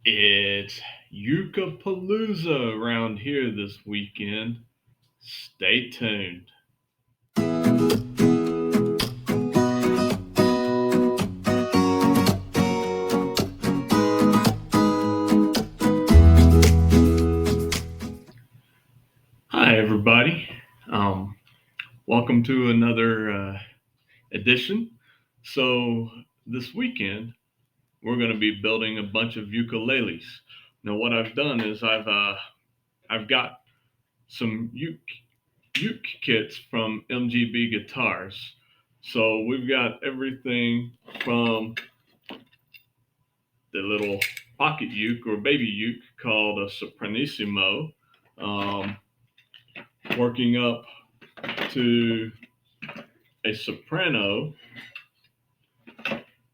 It's Ukupalooza around here this weekend. Stay tuned. Hi, everybody. Um, Welcome to another edition. So, this weekend, we're going to be building a bunch of ukuleles. Now, what I've done is I've got some uke kits from MGB Guitars. So, we've got everything from the little pocket uke or baby uke called a sopranissimo, um, working up to a soprano.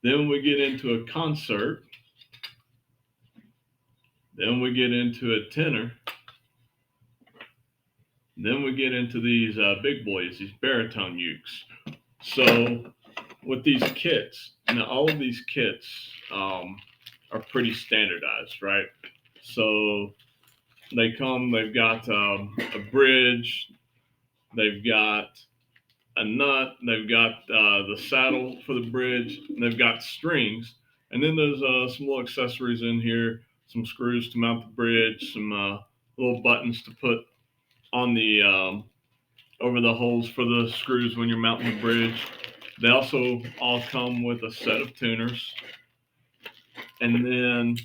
Then we get into a concert. Then we get into a tenor. Then we get into these big boys, these baritone ukes. So with these kits, now all of these kits are pretty standardized, right? So they've got a bridge, they've got a nut, they've got the saddle for the bridge, and they've got strings. And then there's some little accessories in here, some screws to mount the bridge, some little buttons to put on the over the holes for the screws when you're mounting the bridge. They also all come with a set of tuners, and then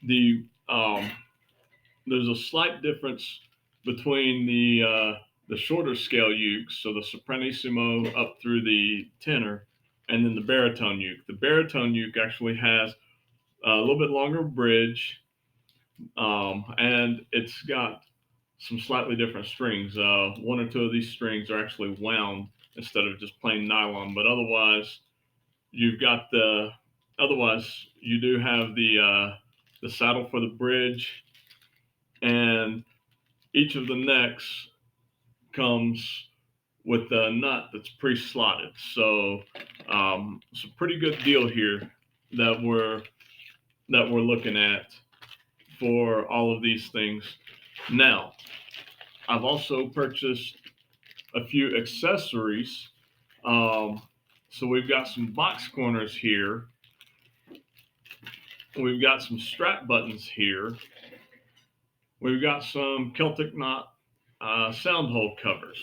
the there's a slight difference between the shorter scale ukes, so the sopranissimo up through the tenor, and then the baritone uke. The baritone uke actually has a little bit longer bridge, and it's got some slightly different strings. One or two of these strings are actually wound instead of just plain nylon, but you've got the otherwise you do have the saddle for the bridge, and each of the necks comes with a nut that's pre-slotted. So it's a pretty good deal here that we're looking at for all of these things. Now, I've also purchased a few accessories. Um, so we've got some box corners here. We've got some strap buttons here. We've got some Celtic knot sound hole covers.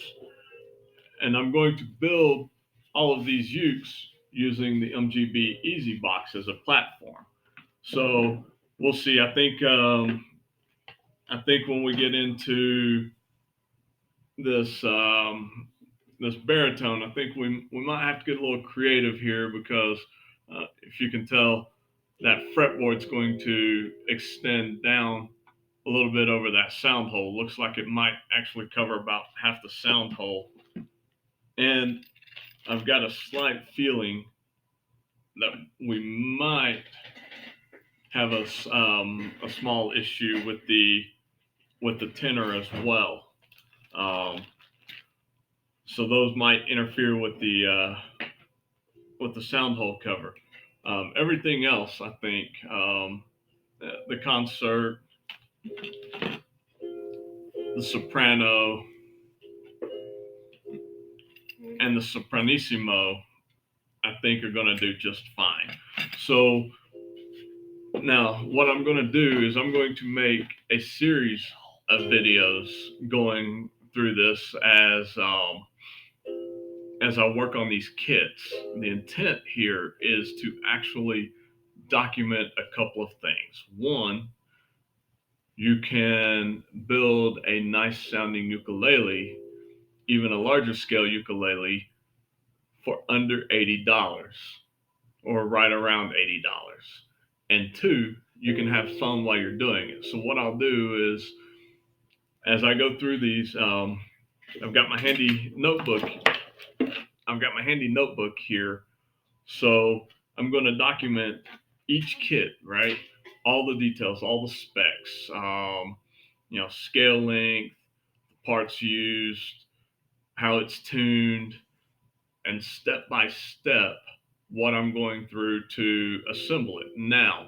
And I'm going to build all of these ukes using the MGB Easy Box as a platform. So we'll see. I think when we get into this this baritone, I think we might have to get a little creative here because if you can tell, that fretboard's going to extend down a little bit over that sound hole. Looks like it might actually cover about half the sound hole. And I've got a slight feeling that we might have a small issue with the tenor as well. Um, so those might interfere with the sound hole cover. Everything else, I think, the concert, the soprano, and the sopranissimo, I think are going to do just fine. So now, what I'm going to do is I'm going to make a series of videos going through this as I work on these kits. The intent here is to actually document a couple of things. One, you can build a nice sounding ukulele, even a larger scale ukulele, for under $80 or right around $80. And two, you can have fun while you're doing it. So what I'll do is, as I go through these, I've got my handy notebook. I've got my handy notebook here. So I'm going to document each kit, right? All the details, all the specs, scale length, parts used, how it's tuned, and step by step what I'm going through to assemble it. Now,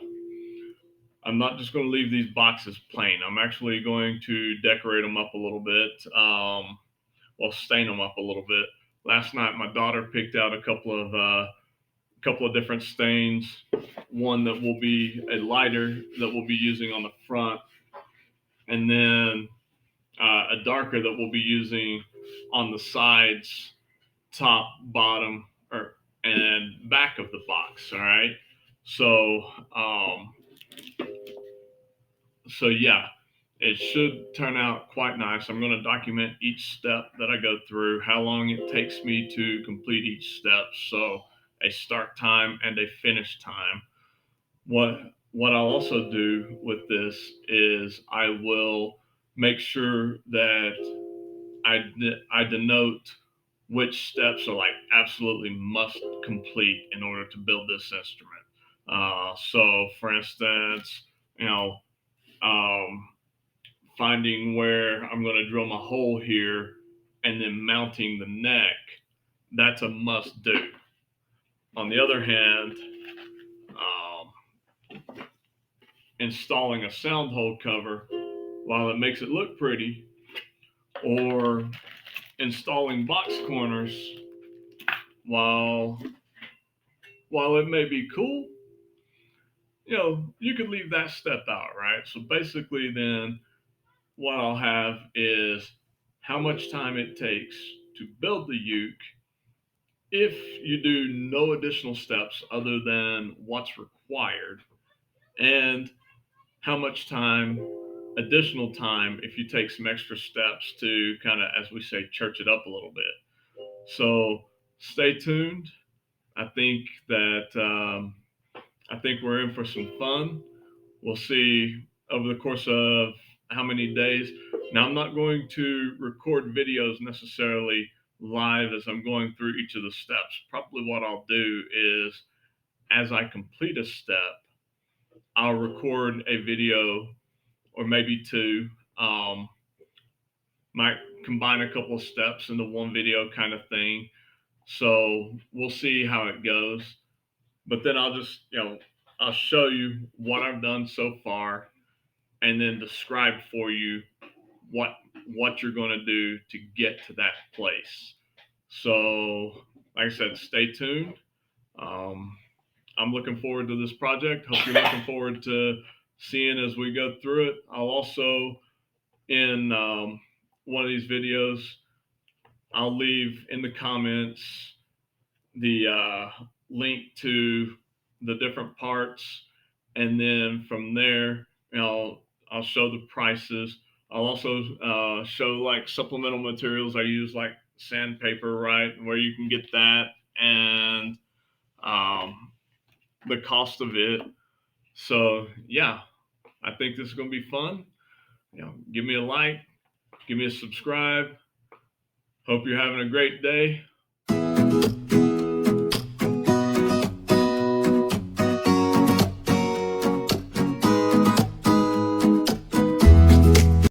I'm not just going to leave these boxes plain. I'm actually going to decorate them up a little bit, well, stain them up a little bit. Last night, my daughter picked out a couple of different stains. One that will be a lighter that we'll be using on the front, and then a darker that we'll be using on the sides, top, bottom, or and back of the box. All right. So um, so yeah, it should turn out quite nice. I'm going to document each step that I go through, how long it takes me to complete each step. So a start time and a finish time. What I'll also do with this is I will make sure that I denote which steps are like absolutely must complete in order to build this instrument. So, for instance, you know, um, finding where I'm going to drill my hole here and then mounting the neck, that's a must do. On the other hand, um, installing a sound hole cover, while it makes it look pretty, or installing box corners, while while it may be cool, you could leave that step out, right? So basically, then what I'll have is how much time it takes to build the uke if you do no additional steps other than what's required, and how much time, additional time, if you take some extra steps to kind of, as we say, church it up a little bit. So stay tuned. I think that I think we're in for some fun. We'll see over the course of how many days. Now, I'm not going to record videos necessarily live as I'm going through each of the steps. Probably what I'll do is as I complete a step, I'll record a video or maybe two. Might combine a couple of steps into one video kind of thing. So we'll see how it goes. But then I'll just, I'll show you what I've done so far and then describe for you what what you're going to do to get to that place. So, like I said, stay tuned. Um, I'm looking forward to this project. Hope you're looking forward to seeing as we go through it. I'll also, in one of these videos, I'll leave in the comments the link to the different parts, and then from there, I'll show the prices. I'll also show like supplemental materials I use, like sandpaper, right, where you can get that, and um, the cost of it. So yeah, I think this is going to be fun. Give me a like, give me a subscribe. Hope you're having a great day.